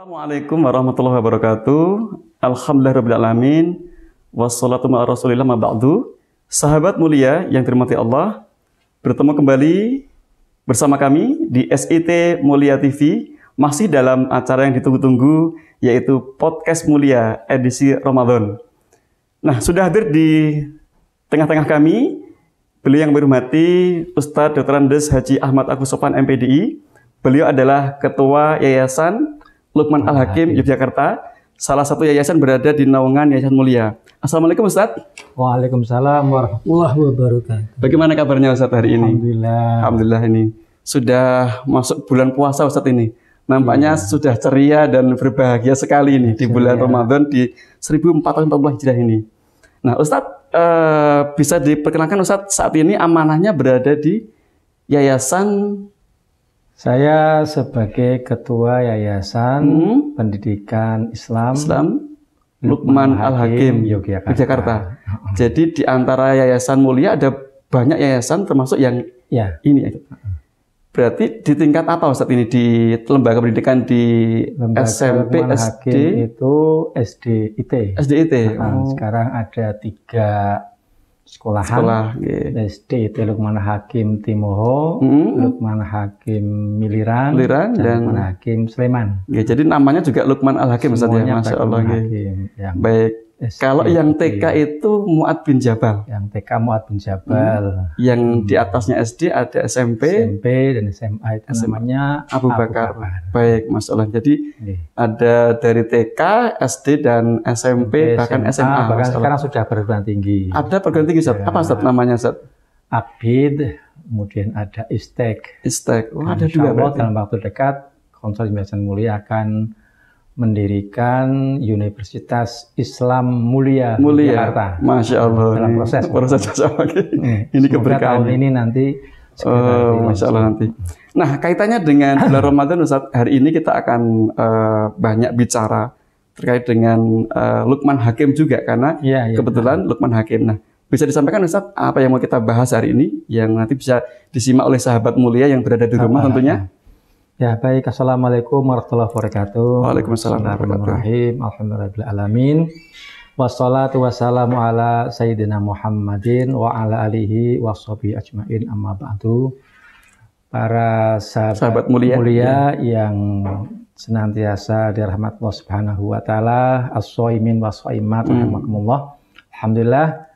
Assalamualaikum warahmatullahi wabarakatuh. Alhamdulillahirrabbilalamin. Wassalatu ma'a rasulillah ma ba'du. Sahabat mulia yang dirahmati Allah, bertemu kembali bersama kami di SIT Mulia TV, masih dalam acara yang ditunggu-tunggu, yaitu Podcast Mulia edisi Ramadan. Nah, sudah hadir di tengah-tengah kami beliau yang berhormati Ustadz Dr. Andes Haji Ahmad Agus Sofan MPDI. Beliau adalah Ketua Yayasan Luqman Al-Hakim Yogyakarta, salah satu yayasan berada di naungan Yayasan Mulia. Assalamualaikum Ustadz. Waalaikumsalam warahmatullahi wabarakatuh. Bagaimana kabarnya Ustadz hari ini? Alhamdulillah. Alhamdulillah, ini sudah masuk bulan puasa Ustadz ini. Nampaknya sudah ceria dan berbahagia sekali ini di bulan Ramadan di 1440 Hijriah ini. Nah Ustadz, bisa diperkenalkan Ustadz, saat ini amanahnya berada di Yayasan. Saya sebagai Ketua Yayasan Pendidikan Islam Luqman Al-Hakim Yogyakarta. Jadi di antara Yayasan Mulia ada banyak yayasan termasuk yang ini. Berarti di tingkat apa Ustadz ini, di lembaga pendidikan di Lembaga SMP, Luqman SD? Hakim itu SDIT. SDIT. Sekarang ada 3 sekolahan. SDIT Luqman Hakim Timoho, Luqman Hakim Miliran, dan Luqman Hakim Sleman. Jadi namanya juga Luqman Al-Hakim Ustadz ya, Masya Allah. Baik. Kalau yang TK itu Mu'ad bin Jabal. Yang TK Mu'ad bin Jabal. Yang di atasnya SD ada SMP dan SMA itu namanya Abu Bakar. Baik, Masya Allah. Jadi ada dari TK, SD dan SMP, bahkan SMA. Bahkan sekarang sudah perguruan tinggi. Ada perguruan tinggi Ustadz. Apa Ustadz namanya Ustadz? Akbid, kemudian ada Istek. Istek. Ada Insya dua Allah berarti. dalam waktu dekat Konsorsium Yayasan Mulia akan mendirikan Universitas Islam Mulia Jakarta. Masya Allah. Dalam proses. Ini keberkahan. Tahun ini nanti. Masya Allah nanti. Nah, kaitannya dengan bulan Ramadan Ustadz, hari ini kita akan banyak bicara terkait dengan Luqman Hakim juga, karena kebetulan Luqman Hakim. Nah, bisa disampaikan Ustadz apa yang mau kita bahas hari ini yang nanti bisa disimak oleh sahabat mulia yang berada di rumah tentunya? Ya, baik. Assalamualaikum warahmatullahi wabarakatuh. Waalaikumsalam warahmatullahi wabarakatuh. Alhamdulillahirrahmanirrahim. Wassalatu wassalamu ala sayyidina Muhammadin wa ala alihi wa sahbihi ajma'in, amma ba'du. Para sahabat mulia yang senantiasa dirahmati Allah Subhanahu wa taala, as-shaimin wa shaimat rahimakumullah. Alhamdulillah,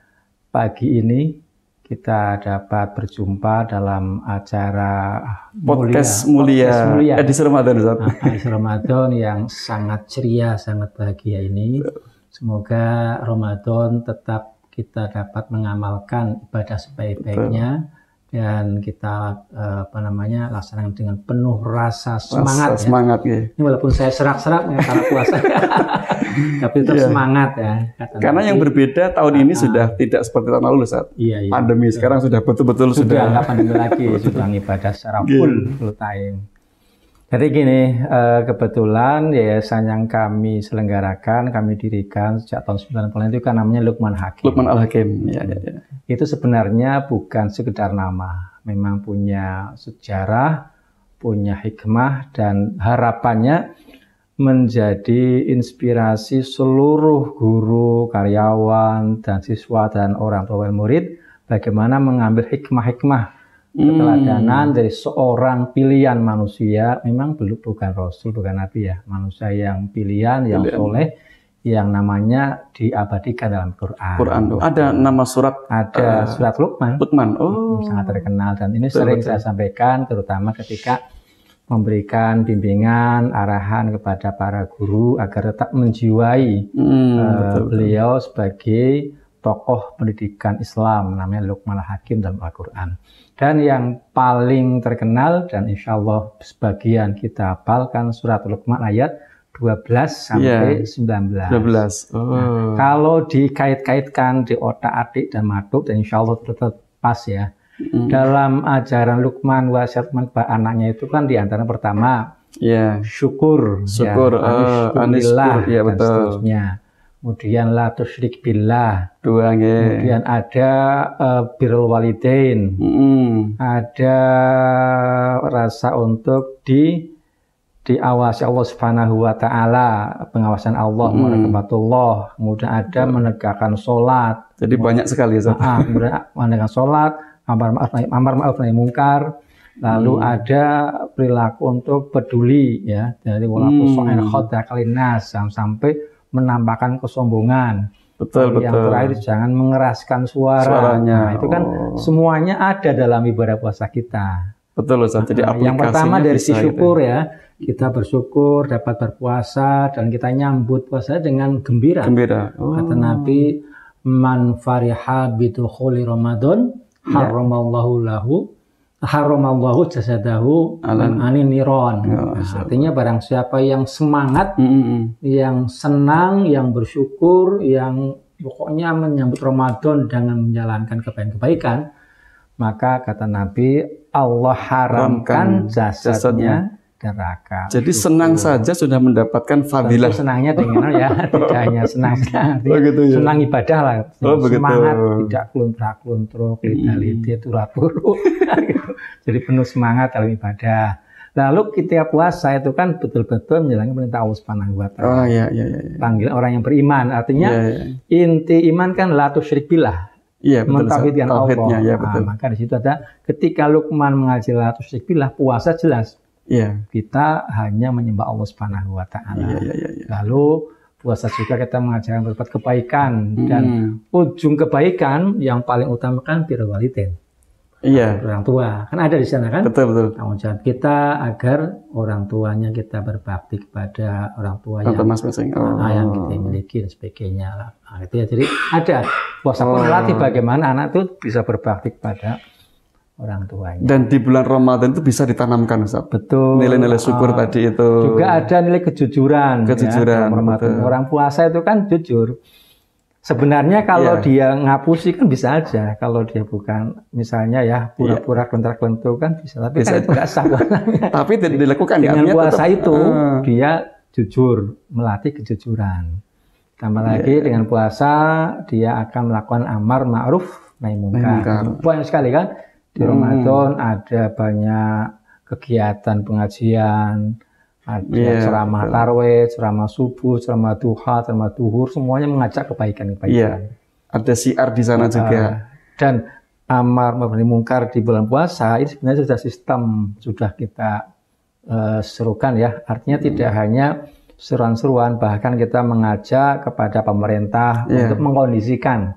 pagi ini kita dapat berjumpa dalam acara Podcast Mulia edisi Ramadan, edisi Ramadan yang sangat ceria, sangat bahagia ini. Semoga Ramadan tetap kita dapat mengamalkan ibadah sebaik-baiknya dan kita laksanakan dengan penuh rasa semangat. Ini walaupun saya serak-serak karena puasa, tapi tetap semangat ya. Karena yang berbeda tahun ini sudah tidak seperti tahun lalu saat pandemi. Sekarang sudah betul-betul sudah nggak pandemi lagi, sudah ibadah secara full time. Jadi gini, kebetulan yayasan yang kami selenggarakan, kami dirikan sejak tahun 90 itu kan namanya Luqman Hakim. Luqman Al-Hakim. Itu sebenarnya bukan sekedar nama, memang punya sejarah, punya hikmah, dan harapannya menjadi inspirasi seluruh guru, karyawan, dan siswa, dan orang tua murid bagaimana mengambil hikmah-hikmah keteladanan dari seorang pilihan manusia, memang bukan Rasul, bukan Nabi ya, manusia yang pilihan, yang soleh, yang namanya diabadikan dalam Quran. Ada nama surat? Ada surat Luqman. Sangat terkenal, dan ini sering saya sampaikan, terutama ketika memberikan bimbingan, arahan kepada para guru agar tetap menjiwai beliau sebagai tokoh pendidikan Islam, namanya Luqman Al-Hakim dalam Al-Quran. Dan yang paling terkenal dan insya Allah sebagian kita hafalkan surat Luqman ayat 12 sampai 19. Nah, kalau dikait-kaitkan di otak-atik dan maduk, dan insya Allah tetap pas ya. Dalam ajaran Luqman wasiat kepada anaknya itu kan diantara pertama syukur, alhamdulillah, dan seterusnya. Kemudian la tusyrik billah. Kemudian ada birrul walidain. Ada rasa untuk diawasi Allah Subhanahu wa taala, pengawasan Allah, muraqabatullah, kemudian ada menegakkan sholat. Jadi banyak sekali ya. Kemudian menegakkan sholat, amar ma'ruf nahi mungkar, lalu ada perilaku untuk peduli ya, dari walaupun soal khoda kalinas sampai menampakkan kesombongan. Betul. Yang terakhir jangan mengeraskan suaranya. Nah, itu kan semuanya ada dalam ibadah puasa kita. Betul Ustaz. Jadi yang pertama dari sisi syukur ya. Kita bersyukur dapat berpuasa dan kita nyambut puasa dengan gembira. Kata Nabi, man fariha bidukhuli Ramadan haramallahu jasadahu an anin niron. Artinya barang siapa yang semangat, yang senang, yang bersyukur, yang pokoknya menyambut Ramadan dengan menjalankan kebaikan-kebaikan, maka kata Nabi, Allah haramkan jasadnya neraka. Jadi senang saja sudah mendapatkan fadilah. Senangnya dengan ya, tidak hanya senang, senang ibadah lah. Semangat, tidak keluntruk-keluntruk, lidah-lidah, turap-turuk. Jadi penuh semangat dalam ibadah. Lalu kita puasa itu kan betul-betul menjalankan perintah Allah Subhanahu wa taala. Panggilan orang yang beriman. Artinya inti iman kan la tusyrik billah. Mentauhidkan Allah. Maka di situ ada ketika Luqman mengaji la tusyrik billah, puasa jelas. Kita hanya menyembah Allah Subhanahu wa taala. Lalu puasa juga kita mengajarkan berbuat kebaikan dan ujung kebaikan yang paling utama kan birrul walidain. Orang tua. Kan ada di sana kan? Betul. Tanggung jawab kita agar orang tuanya kita berbakti kepada orang tua yang kita miliki dan sebagainya lah. Nah, itu ya. Jadi ada puasa pun melatih bagaimana anak itu bisa berbakti kepada orang tuanya. Dan di bulan Ramadan itu bisa ditanamkan, Ustaz. Betul. Nilai-nilai syukur tadi itu. Juga ada nilai kejujuran. Ya, orang puasa itu kan jujur. Sebenarnya kalau dia ngapusi kan bisa aja. Kalau dia bukan misalnya ya pura-pura kelentar-kelentur kan bisa. Tapi bisa kan itu nggak sah. Tapi tidak dilakukan. Dengan puasa itu dia jujur, melatih kejujuran. Tambah lagi dengan puasa dia akan melakukan amar ma'ruf nahi mungkar. Banyak sekali kan. Di Ramadan ada banyak kegiatan pengajian, ada ceramah tarwih, ceramah subuh, ceramah duha, ceramah duhur, semuanya mengajak kebaikan-kebaikan. Ada syiar di sana juga. Dan amar ma'ruf nahi mungkar di bulan puasa itu sebenarnya sudah sistem, sudah kita serukan ya. Artinya tidak hanya seruan-seruan, bahkan kita mengajak kepada pemerintah untuk mengkondisikan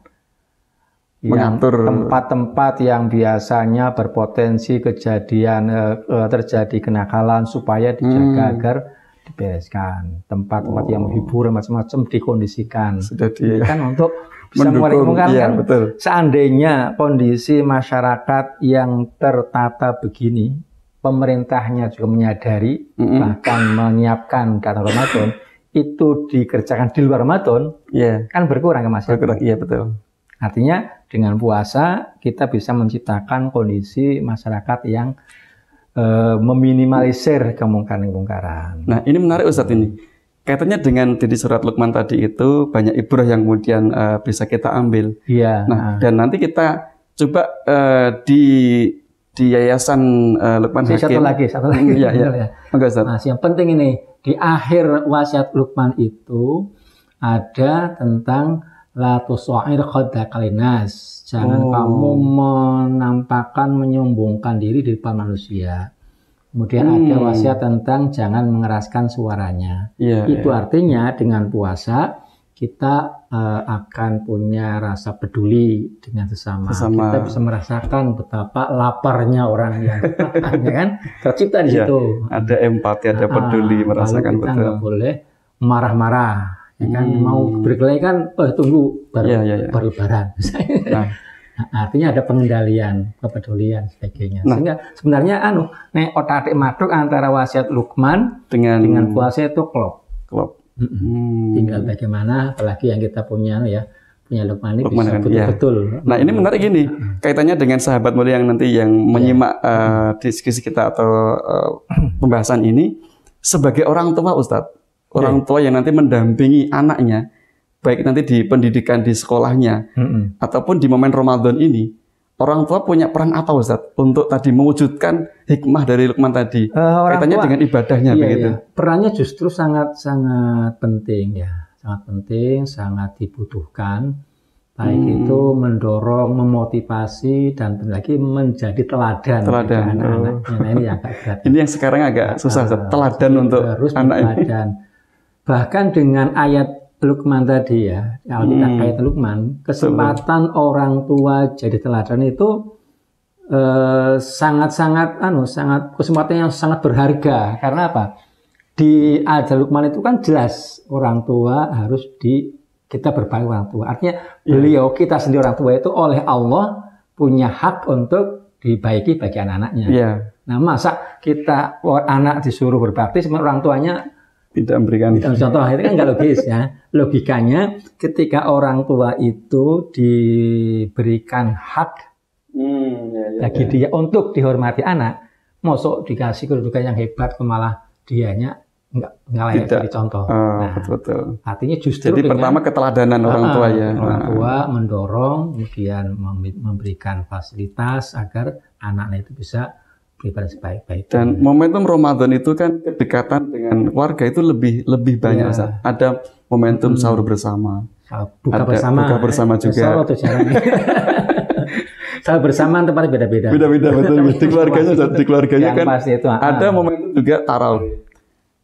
mengatur tempat-tempat yang biasanya berpotensi kejadian terjadi kenakalan supaya dijaga agar dibereskan. Tempat-tempat yang menghibur macam-macam dikondisikan. Kan untuk bisa mengurangkan kan. Seandainya kondisi masyarakat yang tertata begini, pemerintahnya juga menyadari bahkan menyiapkan dana Ramadan itu dikerjakan di luar Ramadan, kan berkurang kemasyarakat. Iya betul. Artinya dengan puasa kita bisa menciptakan kondisi masyarakat yang meminimalisir kemungkaran-kemungkaran. Nah ini menarik Ustadz ini. Kaitannya dengan di surat Luqman tadi itu banyak ibrah yang kemudian bisa kita ambil. Nah dan nanti kita coba di Yayasan Luqman Hakim. Satu lagi. Nah, yang penting ini di akhir wasiat Luqman itu ada tentang la tusair khaddaka linnas. Jangan kamu menampakkan menyombongkan diri di depan manusia. Kemudian ada wasiat tentang jangan mengeraskan suaranya. Itu artinya dengan puasa kita akan punya rasa peduli dengan sesama. Kita bisa merasakan betapa laparnya orang yang kan tercipta di situ. Ada empati, ada peduli, merasakan kita nggak boleh marah-marah. Ya kan mau berkelahi kan tunggu baru lebaran. Artinya ada pengendalian, kepedulian sebagainya. Sehingga sebenarnya nek otak-atik maduk antara wasiat Luqman dengan puasa itu klop. Tinggal bagaimana apalagi yang kita punya Luqman ini bisa betul-betul. Nah ini menarik gini kaitannya dengan sahabat mulia yang nanti yang menyimak diskusi kita atau pembahasan ini sebagai orang tua Ustadz. Orang tua yang nanti mendampingi anaknya, baik nanti di pendidikan di sekolahnya, ataupun di momen Ramadan ini, orang tua punya peran apa Ustaz untuk tadi mewujudkan hikmah dari Luqman tadi? Kaitannya dengan ibadahnya begitu. Iya. Perannya justru sangat penting ya, sangat penting, sangat dibutuhkan. Baik itu mendorong, memotivasi, dan lagi menjadi teladan bagi anak-anaknya. Nah, ini yang agak berat. Ini yang sekarang agak susah, teladan untuk harus anak ini. Bahkan dengan ayat Luqman tadi ya, Alkitab ayat Luqman, kesempatan orang tua jadi teladan itu sangat kesempatan yang sangat berharga. Karena apa? Di ayat Luqman itu kan jelas orang tua harus kita berbakti orang tua. Artinya beliau, kita sendiri orang tua itu oleh Allah punya hak untuk dibaiki bagi anak-anaknya. Nah, masa kita anak disuruh berbakti sama orang tuanya tidak memberikan contoh, itu kan nggak logis ya. Logikanya ketika orang tua itu diberikan hak bagi dia untuk dihormati anak, mosok dikasih kedudukan yang hebat, malah dianya nggak layak jadi contoh. Betul. Artinya justru jadi pertama keteladanan orang tua ya. Orang tua mendorong, kemudian memberikan fasilitas agar anaknya itu bisa beribadah sebaik-baik. Dan momentum Ramadan itu kan kedekatan dengan keluarga itu lebih banyak. Ada momentum sahur bersama, buka bersama juga. Sahur bersama tempatnya beda-beda. Beda-beda betul. Di keluarganya kan pasti itu, ada momentum juga tarawih.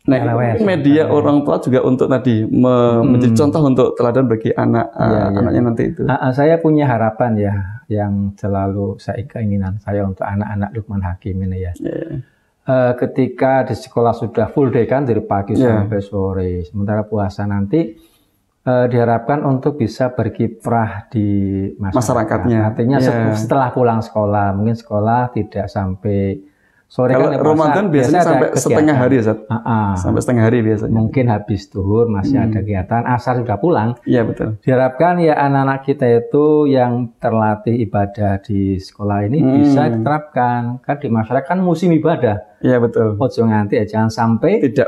Nah, itu media orang tua juga untuk tadi menjadi contoh untuk teladan bagi anaknya nanti itu. Saya punya harapan ya, yang selalu keinginan saya untuk anak-anak Luqman Hakim ini ya. Ketika di sekolah sudah full day kan dari pagi sampai sore, sementara puasa nanti diharapkan untuk bisa berkiprah di masyarakatnya. Artinya setelah pulang sekolah, mungkin sekolah tidak sampai sore. Kalau kan Ramadan biasanya sampai setengah hari, sampai setengah hari biasanya. Mungkin habis zuhur masih ada kegiatan, asar sudah pulang. Iya betul. Diharapkan ya anak-anak kita itu yang terlatih ibadah di sekolah ini bisa diterapkan. Kan di masyarakat kan musim ibadah. Iya betul. Ojo nganti jangan sampai tidak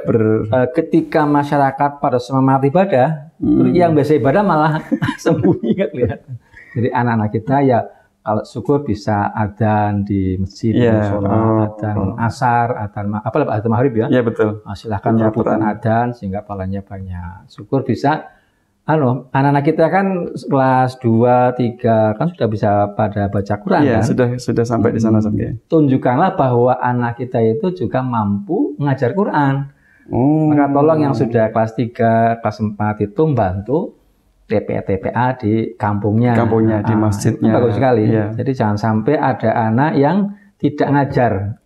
ketika masyarakat pada semangat ibadah, yang biasa ibadah malah sembunyi kan kelihatan. Jadi anak-anak kita ya kalau syukur bisa adzan di masjid, sholat, adzan asar, adzan maghrib ya. Iya betul. Silahkan lakukan adzan sehingga pahalanya banyak. Syukur bisa, anak-anak kita kan kelas 2, 3 kan sudah bisa pada baca Quran kan? Sudah sampai di sana sampai. Tunjukkanlah bahwa anak kita itu juga mampu mengajar Quran. Maka tolong yang sudah kelas 3, kelas 4 itu membantu TPA di kampungnya, di masjidnya. Bagus sekali. Jadi jangan sampai ada anak yang tidak ngajar.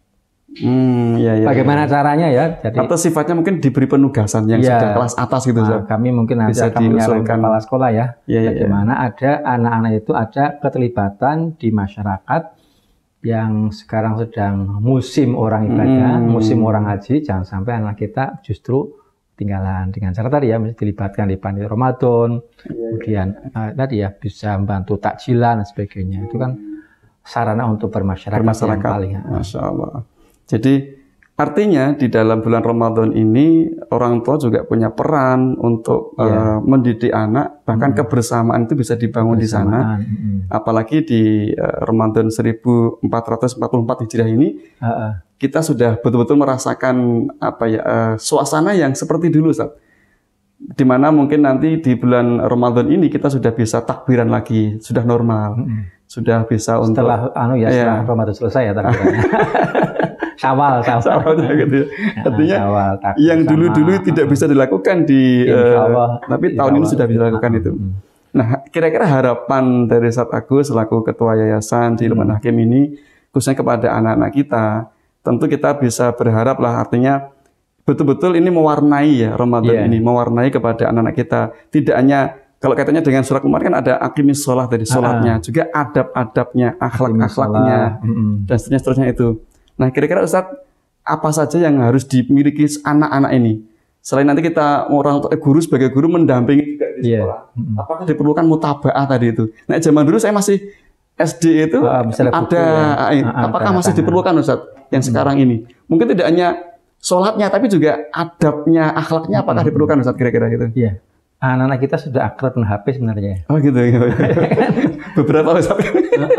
Bagaimana caranya ya? Jadi, atau sifatnya mungkin diberi penugasan yang sudah kelas atas gitu. Kami mungkin nanti akan menyarankan kepala sekolah ya. Bagaimana ada anak-anak itu ada keterlibatan di masyarakat yang sekarang sedang musim orang ibadah, musim orang haji. Jangan sampai anak kita justru tinggalan dengan cara tadi ya, dilibatkan di panitia Ramadan, kemudian tadi ya bisa membantu takjilan dan sebagainya. Itu kan sarana untuk bermasyarakat. Yang paling. Masya Allah. Jadi artinya di dalam bulan Ramadan ini orang tua juga punya peran untuk mendidik anak, bahkan kebersamaan itu bisa dibangun di sana. Apalagi di Ramadan 1444 Hijriah ini. Kita sudah betul-betul merasakan suasana yang seperti dulu, Ustaz. Dimana mungkin nanti di bulan Ramadan ini kita sudah bisa takbiran lagi, sudah normal, sudah bisa setelah setelah Ramadan selesai ya takbirannya. Syawal gitu ya. Artinya yang dulu-dulu tidak bisa dilakukan tapi tahun ini sudah bisa dilakukan itu. Nah, kira-kira harapan dari Ustaz Agus selaku ketua yayasan di Luqman Hakim ini khususnya kepada anak-anak kita. Tentu kita bisa berharap lah, artinya betul-betul ini mewarnai ya Ramadan ini, mewarnai kepada anak-anak kita. Tidak hanya, kalau katanya dengan surat kemarin kan ada aqimis sholat dari sholatnya, juga adab-adabnya, akhlak-akhlaknya, dan seterusnya itu. Nah kira-kira Ustaz, apa saja yang harus dimiliki anak-anak ini? Selain nanti kita guru sebagai guru mendampingi juga di sekolah, apakah diperlukan mutaba'ah tadi itu? Nah zaman dulu saya masih SD itu apakah masih diperlukan Ustaz? Yang sekarang ini mungkin tidak hanya sholatnya tapi juga adabnya, akhlaknya apakah diperlukan Ustaz kira-kira gitu? Iya, anak-anak kita sudah akrab dengan HP sebenarnya. Oh gitu ya. Beberapa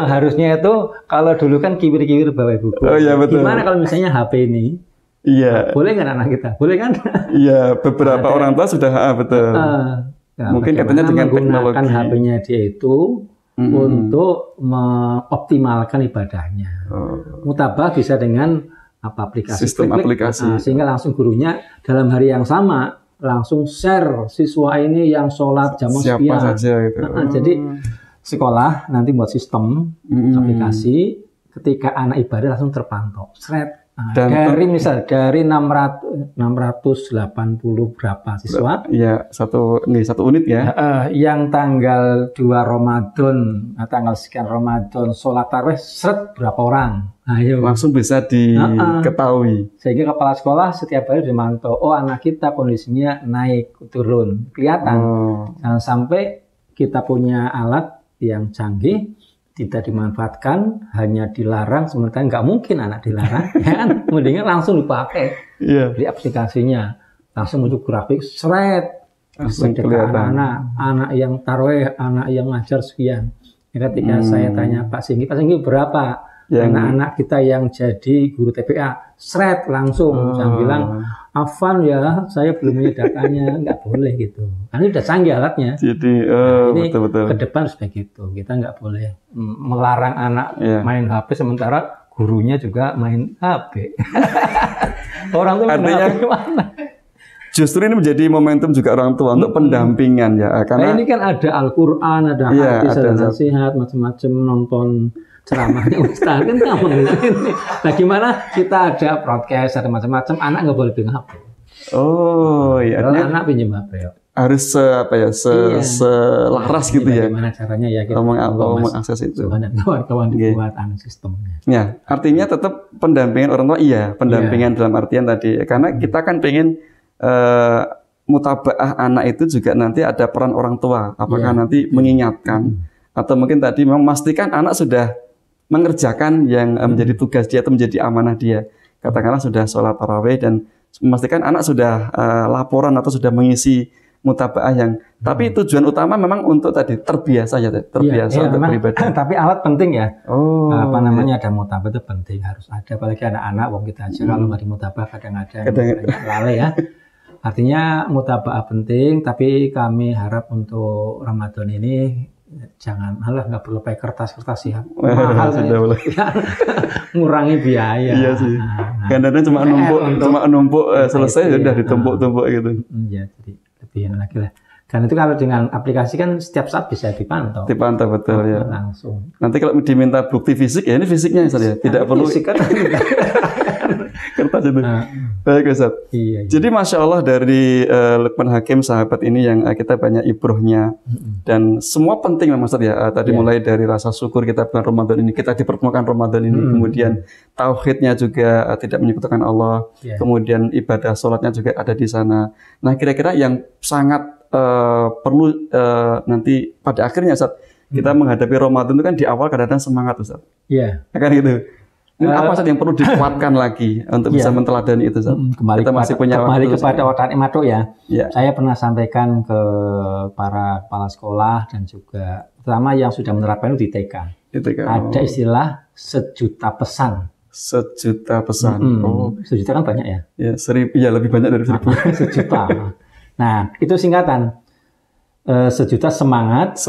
harusnya itu kalau dulu kan kiwir-kiwir bawa buku. Oh iya betul. Gimana kalau misalnya HP ini? Iya. Boleh nggak anak kita? Boleh kan? Iya, beberapa orang tua sudah betul. Nah, mungkin katanya dengan teknologi HP-nya dia itu untuk mengoptimalkan ibadahnya. Mutabah bisa dengan aplikasi sistem aplikasi. Sehingga langsung gurunya dalam hari yang sama langsung share siswa ini yang sholat jam sekian. Siapa saja gitu. Jadi sekolah nanti buat sistem aplikasi, ketika anak ibadah langsung terpantau. Dari 680 berapa siswa? Ya, satu unit ya. Yang tanggal 2 Ramadan, tanggal sekian Ramadan sholat tarawih berapa orang? Ayo. Langsung bisa diketahui. Sehingga kepala sekolah setiap hari dimantau. Oh, anak kita kondisinya naik turun, kelihatan. Jangan sampai kita punya alat yang canggih tidak dimanfaatkan, hanya dilarang, sementara nggak mungkin anak dilarang, kan? Mendingan langsung dipakai di aplikasinya, langsung muncul grafik, langsung kelihatan anak yang tarawih, anak yang ngajar sekian. Ketika saya tanya Pak Singgi berapa anak-anak kita yang jadi guru TPA, langsung saya bilang, Afan ya, saya belum punya datanya, nggak boleh gitu. Karena sudah canggih alatnya. Jadi ini betul. Ke depan seperti itu, kita nggak boleh melarang anak main HP sementara gurunya juga main HP. Orang tuh artinya gimana? Justru ini menjadi momentum juga orang tua untuk pendampingan ya. Karena ini kan ada Al-Quran, ada hadis, ada nasihat, macam-macam, nonton ceramahnya Ustaz kan kamu ini. Bagaimana kita ada broadcast, ada macam-macam, anak nggak boleh pinjam HP. Oh iya. Kalau anak pinjam HP harus selaras gitu ya. Bagaimana caranya ya kita mengakses itu. Kawan-kawan buat sistemnya. Ya, artinya tetap pendampingan orang tua pendampingan dalam artian tadi. Karena kita kan pengen mutabaah anak itu juga nanti ada peran orang tua. Apakah nanti mengingatkan atau mungkin tadi memastikan anak sudah mengerjakan yang menjadi tugas dia atau menjadi amanah dia. Katakanlah sudah sholat tarawih dan memastikan anak sudah laporan atau sudah mengisi mutabaah yang. Tapi tujuan utama memang untuk tadi terbiasa untuk beribadah. Tapi alat penting ya. Ada mutabaah itu penting, harus ada. Apalagi anak-anak, wong kita aja kalau nggak di mutabaah kadang-kadang lalai ya. Artinya mutabaah penting, tapi kami harap untuk Ramadan ini jangan nggak perlu pakai kertas ya, mahal ya. Ngurangi biaya. Iya sih. Kadang-kadang cuma numpuk selesai sudah ditumpuk-tumpuk gitu. Iya, jadi lebih enak lagi lah. Karena itu kalau dengan aplikasi kan setiap saat bisa dipantau. Dipantau betul ya. Langsung. Nanti kalau diminta bukti fisik ya ini fisiknya saja, tidak perlu kertas itu. Baik Ustaz. Iya. Jadi Masya Allah dari Luqman Hakim sahabat ini yang kita banyak ibrohnya dan semua penting lah Ustaz ya. Tadi mulai dari rasa syukur kita bulan Ramadan ini, kita dipertemukan Ramadan ini, kemudian tauhidnya juga tidak menyekutukan Allah, kemudian ibadah sholatnya juga ada di sana. Nah kira-kira yang sangat perlu nanti pada akhirnya Ustaz, kita menghadapi Ramadan itu kan di awal kadang-kadang semangat Ustaz. Iya. Kan gitu. Apa saja yang perlu dikuatkan lagi untuk bisa menteladani itu? Kembali kepada Wadah Imato ya. Saya pernah sampaikan ke para kepala sekolah dan juga terutama yang sudah menerapkan itu di TK. Ada istilah sejuta pesan. Sejuta pesan. Sejuta kan banyak ya? Ya, 1000. Ya lebih banyak dari 1000. Sejuta. Nah itu singkatan. Sejuta semangat,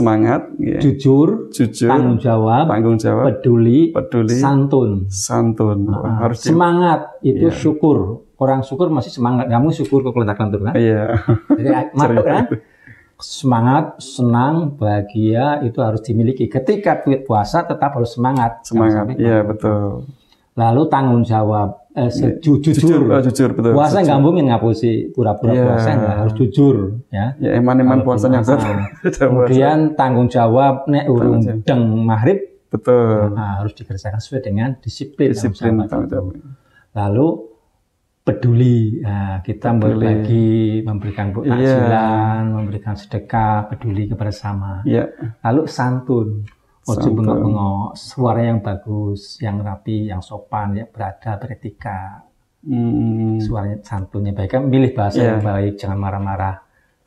jujur, tanggung jawab, peduli, santun. Harus semangat itu syukur. Orang syukur masih semangat. Kamu syukur kok kelentar-kelentur kan? Iya. Jadi masuk kan? Semangat, senang, bahagia itu harus dimiliki. Ketika puasa tetap harus semangat. Iya betul. Lalu tanggung jawab. Jujur betul. Puasa nggak mungkin ngapusi pura-pura puasa, harus jujur ya. Ya eman puasanya. Kemudian tanggung jawab nek urung deng maghrib betul. Harus dikerjakan sesuai dengan disiplin. Lalu peduli. Kita berbagi, memberikan takjilan, memberikan sedekah, peduli kepada sesama. Lalu santun. Ojo bengok-bengok, suara yang bagus, yang rapi, yang sopan, yang beradab, beretika. Suaranya santunnya baik, kan milih bahasa yang baik, jangan marah-marah.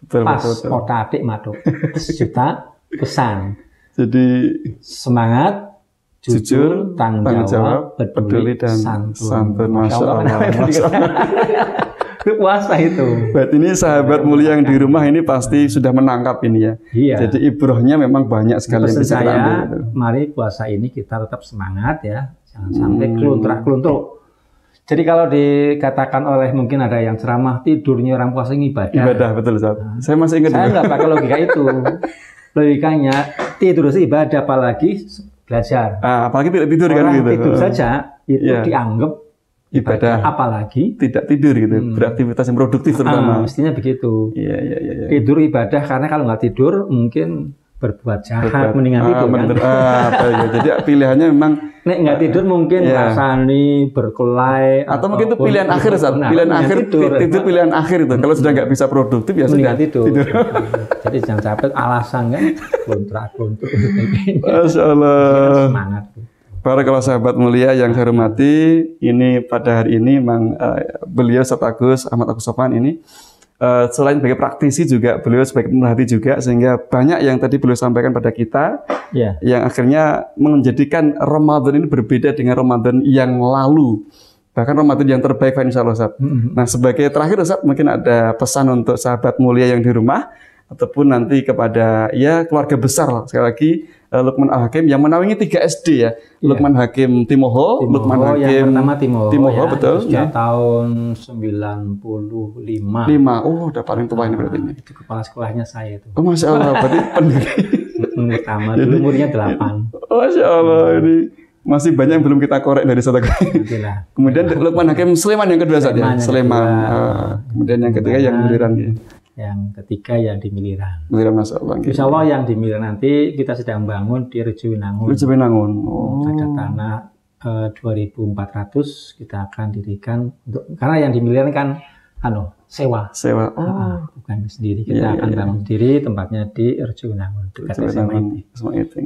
Pas otak matuk 1 juta pesan. Jadi semangat, jujur, tanggung jawab, peduli dan santun. Masya Allah. Puasa itu. Berarti ini sahabat mulia yang di rumah ini pasti sudah menangkap ini ya. Iya. Jadi ibrohnya memang banyak sekali yang bisa kita ambil. Mari puasa ini kita tetap semangat ya, jangan sampai keluntruk. Jadi kalau dikatakan oleh mungkin ada yang ceramah, tidurnya orang puasa ini ibadah. Ibadah, betul Ustaz. Saya masih ingat. Saya nggak pakai logika itu. Logikanya tidur sih ibadah, apalagi belajar. Apalagi tidak tidur kan gitu. Tidur saja itu dianggap ibadah, apalagi tidak tidur gitu, beraktivitas yang produktif terutama. Mestinya begitu. Iya. Tidur ibadah, karena kalau nggak tidur mungkin berbuat jahat, mendingan tidur kan. Jadi pilihannya memang nek nggak tidur mungkin rasani berkelahi, atau mungkin itu pilihan akhir Ustaz. Pilihan akhir tidur pilihan akhir itu. Kalau sudah nggak bisa produktif ya sudah tidur. Jadi jangan sampai alasan kan kontrak. Masya Allah. Semangat. Para kalau sahabat mulia yang saya hormati, ini pada hari ini memang beliau Ustaz Agus Ahmad Agus Sofwan ini selain sebagai praktisi juga beliau sebagai pemerhati juga, sehingga banyak yang tadi beliau sampaikan pada kita yang akhirnya menjadikan Ramadan ini berbeda dengan Ramadan yang lalu, bahkan Ramadan yang terbaik insya Allah Ustaz. Nah sebagai terakhir Ustaz, mungkin ada pesan untuk sahabat mulia yang di rumah ataupun nanti kepada keluarga besar, sekali lagi Lukman Al-Hakim yang menaungi 3 SD ya. Lukman Hakim Timoho, Lukman Hakim yang pertama Timoho betul. Sejak tahun 95. Oh, udah paling tua ini berarti ini. Itu kepala sekolahnya saya itu. Oh, Masya Allah, berarti pendiri. Pertama, dulu umurnya 8. Masya Allah, ini masih banyak yang belum kita korek dari satu kali. Kemudian Lukman Hakim Sleman yang kedua saja. Sleman. Kemudian yang ketiga yang Miliran. Yang ketiga yang di Miliran. Masya Allah. Insya Allah yang di Miliran nanti kita sedang bangun di Rejowinangun. Ada tanah 2.400 kita akan dirikan karena yang di Miliran kan sewa. Bukan sendiri, kita akan bangun sendiri, tempatnya di Rejowinangun dekat SMA itu.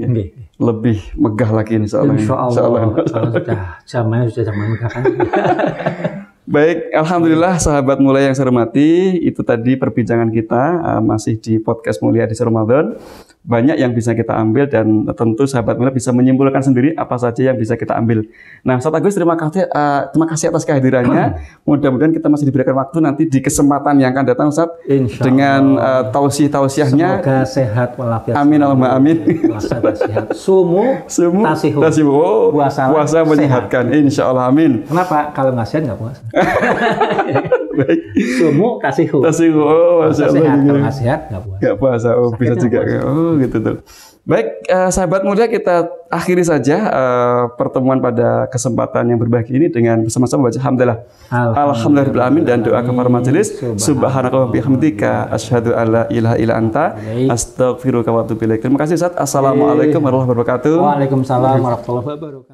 Lebih megah lagi insya Allah. Kalau sudah zaman megah kan. Baik, alhamdulillah sahabat mulia yang saya hormati, itu tadi perbincangan kita masih di podcast Mulia di Ramadan. Banyak yang bisa kita ambil dan tentu sahabat mulia bisa menyimpulkan sendiri apa saja yang bisa kita ambil. Nah, Ustaz Agus terima kasih atas kehadirannya. Mudah-mudahan kita masih diberikan waktu nanti di kesempatan yang akan datang Ustaz dengan tausiah-tausiahnya. Semoga sehat walafiat. Amin Allahumma amin. Puasa sehat. Sumu tasihu. Puasa menyehatkan. Insyaallah amin. Kenapa kalau nggak sehat nggak puasa? Baik. Sumu tasihu. Masya Allah. Kalau nggak sehat nggak puasa. Nggak puasa. Bisa juga. Gitu tuh. Baik, sahabat mulia, kita akhiri saja pertemuan pada kesempatan yang berbahagia ini dengan bersama-sama baca alhamdulillah dan doa kepada majelis. Subhanallah bihamdika asyhadu alla ilaha illa anta astaghfiruka wa atubu ilaik. Terima kasih Ustaz. Assalamualaikum warahmatullahi wabarakatuh. Waalaikumsalam warahmatullahi wabarakatuh.